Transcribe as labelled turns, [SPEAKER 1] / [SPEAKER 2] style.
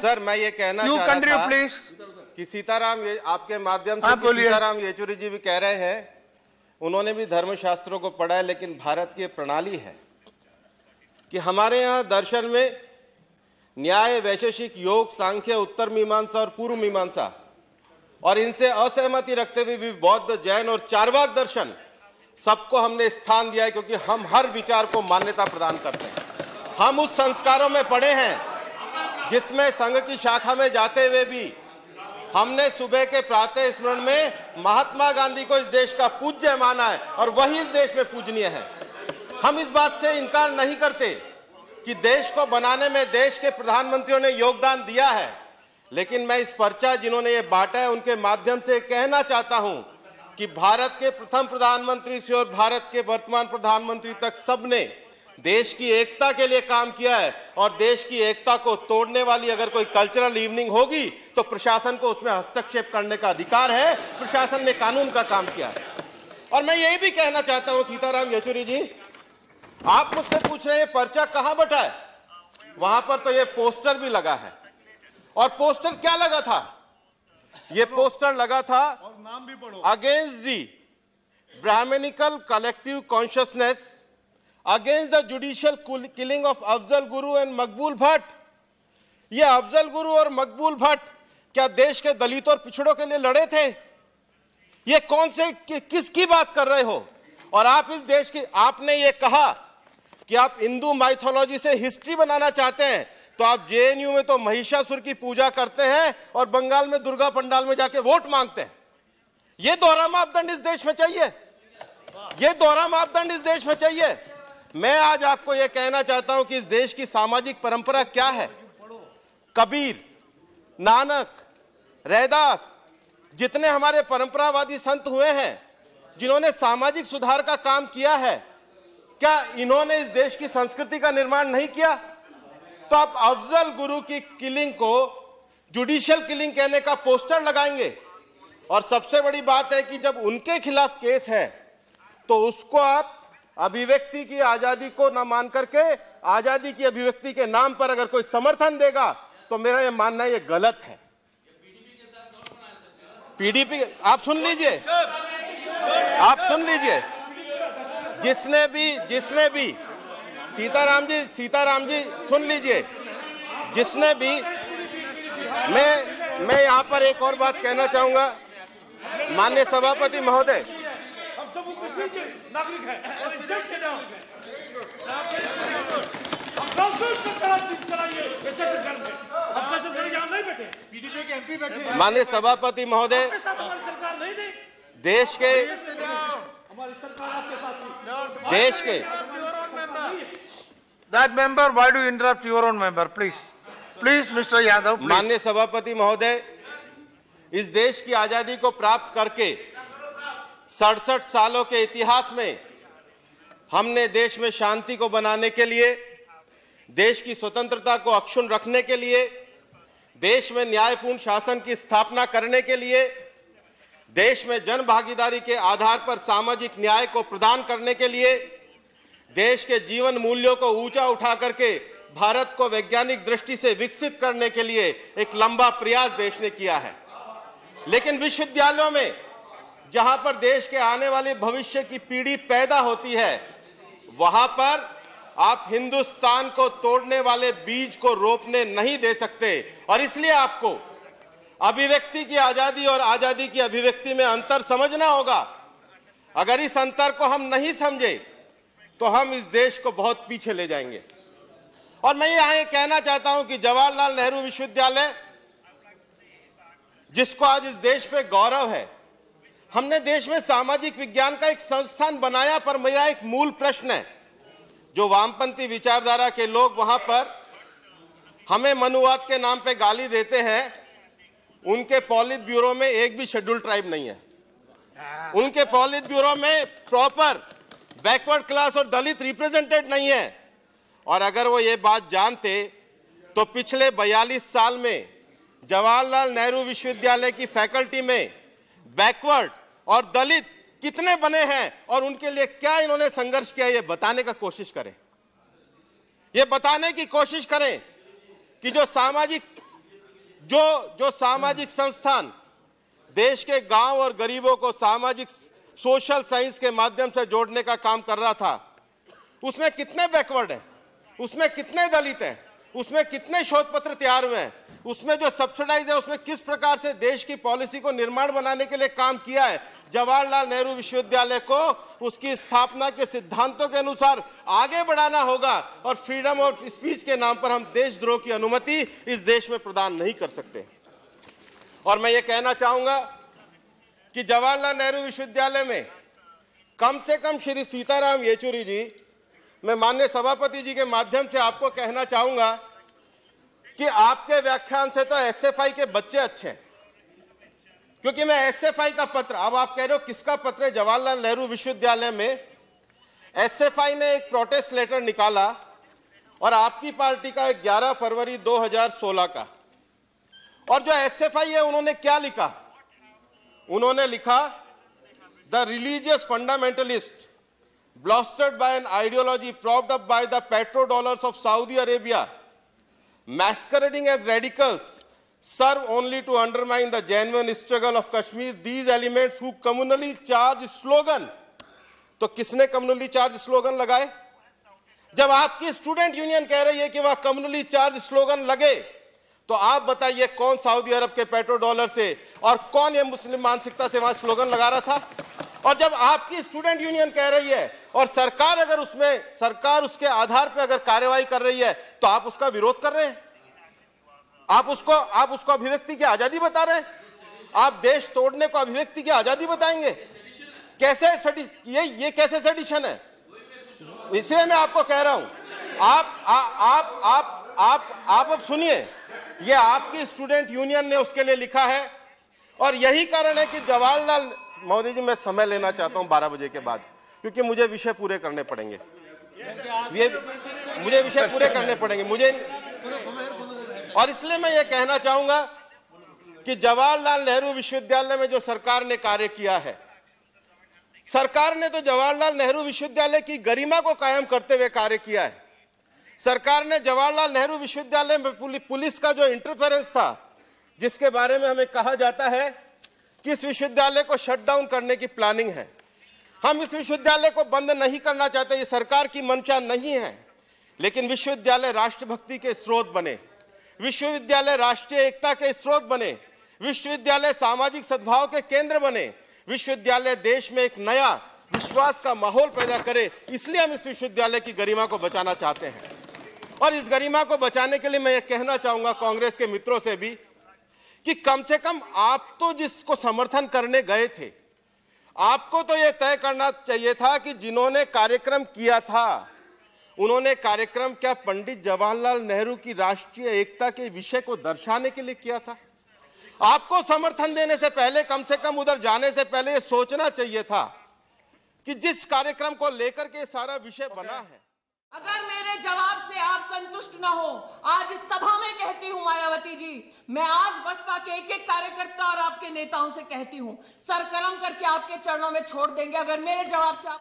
[SPEAKER 1] Sir, मैं ये कहना चाह रहा था कि सीताराम, आपके माध्यम से सीताराम येचुरी जी भी कह रहे हैं, उन्होंने भी धर्मशास्त्रों को पढ़ा है, लेकिन भारत की प्रणाली है कि हमारे यहाँ दर्शन में न्याय, वैशेषिक, योग, सांख्य, उत्तर मीमांसा और पूर्व मीमांसा, और इनसे असहमति रखते हुए भी बौद्ध, जैन और चार्वाक दर्शन, सबको हमने स्थान दिया है, क्योंकि हम हर विचार को मान्यता प्रदान करते हैं। हम उस संस्कारों में पढ़े हैं जिसमें संघ की शाखा में जाते हुए भी हमने सुबह के प्रातः स्मरण में महात्मा गांधी को इस देश का पूज्य माना है, और वही इस देश में पूजनीय है। हम इस बात से इनकार नहीं करते कि देश को बनाने में देश के प्रधानमंत्रियों ने योगदान दिया है, लेकिन मैं इस पर्चा जिन्होंने ये बांटा है उनके माध्यम से कहना चाहता हूं कि भारत के प्रथम प्रधानमंत्री से और भारत के वर्तमान प्रधानमंत्री तक सबने देश की एकता के लिए काम किया है, और देश की एकता को तोड़ने वाली अगर कोई कल्चरल इवनिंग होगी तो प्रशासन को उसमें हस्तक्षेप करने का अधिकार है। प्रशासन ने कानून का काम किया है। और मैं यही भी कहना चाहता हूं, सीताराम येचुरी जी, आप मुझसे पूछ रहे हैं पर्चा कहां बटा है, वहां पर तो ये पोस्टर भी लगा है। और पोस्टर क्या लगा था? ये पोस्टर लगा था, और नाम भी पढ़ो, against the Brahmanical collective consciousness, against the judicial killing of Afzal Guru and मकबूल भट्ट। ये अफजल गुरु और मकबूल भट्ट क्या देश के दलितों और पिछड़ों के लिए लड़े थे? ये कौन से किसकी बात कर रहे हो? और आप इस देश की, आपने ये कहा कि आप हिंदू माइथोलॉजी से हिस्ट्री बनाना चाहते हैं, तो आप जेएनयू में तो महिषासुर की पूजा करते हैं और बंगाल में दुर्गा पंडाल में जाके वोट मांगते हैं। ये दोहरा मापदंड इस देश में चाहिए, ये दोहरा मापदंड इस देश में चाहिए। मैं आज आपको यह कहना चाहता हूं कि इस देश की सामाजिक परंपरा क्या है। कबीर, नानक, रैदास, जितने हमारे परंपरावादी संत हुए हैं जिन्होंने सामाजिक सुधार का काम किया है, क्या इन्होंने इस देश की संस्कृति का निर्माण नहीं किया? तो आप अफजल गुरु की किलिंग को जुडिशियल किलिंग कहने का पोस्टर लगाएंगे। और सबसे बड़ी बात है कि जब उनके खिलाफ केस है तो उसको आप अभिव्यक्ति की आजादी को न मान करके आजादी की अभिव्यक्ति के नाम पर अगर कोई समर्थन देगा तो मेरा यह मानना है ये गलत है। पीडीपी, आप सुन लीजिए, आप सुन लीजिए, जिसने भी सीताराम जी सुन लीजिए, जिसने भी, मैं यहां पर एक और बात कहना चाहूंगा, माननीय सभापति महोदय, नागरिक है, माननीय सभापति महोदय, देश के
[SPEAKER 2] That member, why do you interrupt your own member? Please, Mr. Yadav. Please.
[SPEAKER 1] माननीय सभापति महोदय, इस देश की आजादी को प्राप्त करके 67 सालों के इतिहास में हमने देश में शांति को बनाने के लिए, देश की स्वतंत्रता को अक्षुण्ण रखने के लिए, देश में न्यायपूर्ण शासन की स्थापना करने के लिए, देश में जन भागीदारी के आधार पर सामाजिक न्याय को प्रदान करने के लिए, देश के जीवन मूल्यों को ऊंचा उठा करके भारत को वैज्ञानिक दृष्टि से विकसित करने के लिए एक लंबा प्रयास देश ने किया है। लेकिन विश्वविद्यालयों में जहां पर देश के आने वाले भविष्य की पीढ़ी पैदा होती है, वहां पर आप हिंदुस्तान को तोड़ने वाले बीज को रोपने नहीं दे सकते। और इसलिए आपको अभिव्यक्ति की आजादी और आजादी की अभिव्यक्ति में अंतर समझना होगा। अगर इस अंतर को हम नहीं समझे तो हम इस देश को बहुत पीछे ले जाएंगे। और मैं यहां कहना चाहता हूं कि जवाहरलाल नेहरू विश्वविद्यालय, जिसको आज इस देश पे गौरव है, हमने देश में सामाजिक विज्ञान का एक संस्थान बनाया, पर मेरा एक मूल प्रश्न है, जो वामपंथी विचारधारा के लोग वहां पर हमें मनुवाद के नाम पे गाली देते हैं, उनके पॉलिट ब्यूरो में एक भी शेड्यूल ट्राइब नहीं है। उनके पॉलिट ब्यूरो में प्रॉपर बैकवर्ड क्लास और दलित रिप्रेजेंटेड नहीं है। और अगर वो ये बात जानते तो पिछले 42 साल में जवाहरलाल नेहरू विश्वविद्यालय की फैकल्टी में बैकवर्ड और दलित कितने बने हैं और उनके लिए क्या इन्होंने संघर्ष किया, ये बताने का कोशिश करें। ये बताने की कोशिश करें कि जो सामाजिक जो सामाजिक संस्थान देश के गांव और गरीबों को सामाजिक सोशल साइंस के माध्यम से जोड़ने का काम कर रहा था, उसमें कितने बैकवर्ड हैं, उसमें कितने दलित हैं, उसमें कितने शोध पत्र तैयार हुए हैं, उसमें जो सब्सिडाइज है उसमें किस प्रकार से देश की पॉलिसी को निर्माण बनाने के लिए काम किया है। जवाहरलाल नेहरू विश्वविद्यालय को उसकी स्थापना के सिद्धांतों के अनुसार आगे बढ़ाना होगा और फ्रीडम ऑफ स्पीच के नाम पर हम देशद्रोह की अनुमति इस देश में प्रदान नहीं कर सकते। और मैं ये कहना चाहूंगा कि जवाहरलाल नेहरू विश्वविद्यालय में कम से कम श्री सीताराम येचुरी जी, मैं माननीय सभापति जी के माध्यम से आपको कहना चाहूंगा कि आपके व्याख्यान से तो एसएफआई के बच्चे अच्छे हैं, क्योंकि मैं एसएफआई का पत्र, अब आप कह रहे हो किसका पत्र है, जवाहरलाल नेहरू विश्वविद्यालय में एसएफआई ने एक प्रोटेस्ट लेटर निकाला और आपकी पार्टी का 11 फरवरी 2016 का। और जो एसएफआई है उन्होंने क्या लिखा, उन्होंने लिखा the religious fundamentalist blasted by an ideology propped up by the petrodollars of Saudi Arabia, masquerading as radicals, serve only to undermine the genuine struggle of Kashmir. These elements who communally charge slogan, तो किसने communally charge slogan लगाए? जब आपकी student union कह रही है कि वहां कम्युनली चार्ज स्लोगन लगे, तो आप बताइए कौन सऊदी अरब के पेट्रोडॉलर से और कौन ये मुस्लिम मानसिकता से वहां स्लोगन लगा रहा था? और जब आपकी स्टूडेंट यूनियन कह रही है और सरकार अगर उसके आधार पर अगर कार्रवाई कर रही है, तो आप उसका विरोध कर रहे हैं, आप उसको अभिव्यक्ति की आजादी बता रहे हैं, आप देश तोड़ने को अभिव्यक्ति की आजादी बताएंगे? कैसे ये कैसे सेडिशन है? इसलिए मैं आपको कह रहा हूं, आप अब सुनिए, ये आपकी स्टूडेंट यूनियन ने उसके लिए लिखा है और यही कारण है कि जवाहरलाल मोदी जी, मैं समय लेना चाहता हूं 12 बजे के बाद, क्योंकि मुझे विषय पूरे करने पड़ेंगे, मुझे विषय पूरे करने पड़ेंगे मुझे। और इसलिए मैं ये कहना चाहूंगा कि जवाहरलाल नेहरू विश्वविद्यालय में जो सरकार ने कार्य किया है, सरकार ने तो जवाहरलाल नेहरू विश्वविद्यालय की गरिमा को कायम करते हुए कार्य किया है। सरकार ने जवाहरलाल नेहरू विश्वविद्यालय में पुलिस का जो इंटरफेरेंस था, जिसके बारे में हमें कहा जाता है कि इस विश्वविद्यालय को शट डाउन करने की प्लानिंग है, हम इस विश्वविद्यालय को बंद नहीं करना चाहते, ये सरकार की मंशा नहीं है, लेकिन विश्वविद्यालय राष्ट्रभक्ति के स्रोत बने, विश्वविद्यालय राष्ट्रीय एकता के स्रोत बने, विश्वविद्यालय सामाजिक सद्भाव के केंद्र बने, विश्वविद्यालय देश में एक नया विश्वास का माहौल पैदा करे। इसलिए हम इस विश्वविद्यालय की गरिमा को बचाना चाहते हैं। और इस गरिमा को बचाने के लिए मैं ये कहना चाहूंगा कांग्रेस के मित्रों से भी कि कम से कम आप तो जिसको समर्थन करने गए थे, आपको तो यह तय करना चाहिए था कि जिन्होंने कार्यक्रम किया था, उन्होंने कार्यक्रम क्या पंडित जवाहरलाल नेहरू की राष्ट्रीय एकता के विषय को दर्शाने के लिए किया था? आपको समर्थन देने से पहले, कम से कम उधर जाने से पहले ये सोचना चाहिए था कि जिस कार्यक्रम को लेकर के सारा विषय बना है।
[SPEAKER 3] अगर मेरे जवाब से आप संतुष्ट न हो, आज इस सभा में कहती हूं मायावती जी, मैं आज बसपा के एक एक कार्यकर्ता और आपके नेताओं से कहती हूं, सर कर्म करके आपके चरणों में छोड़ देंगे अगर मेरे जवाब से आप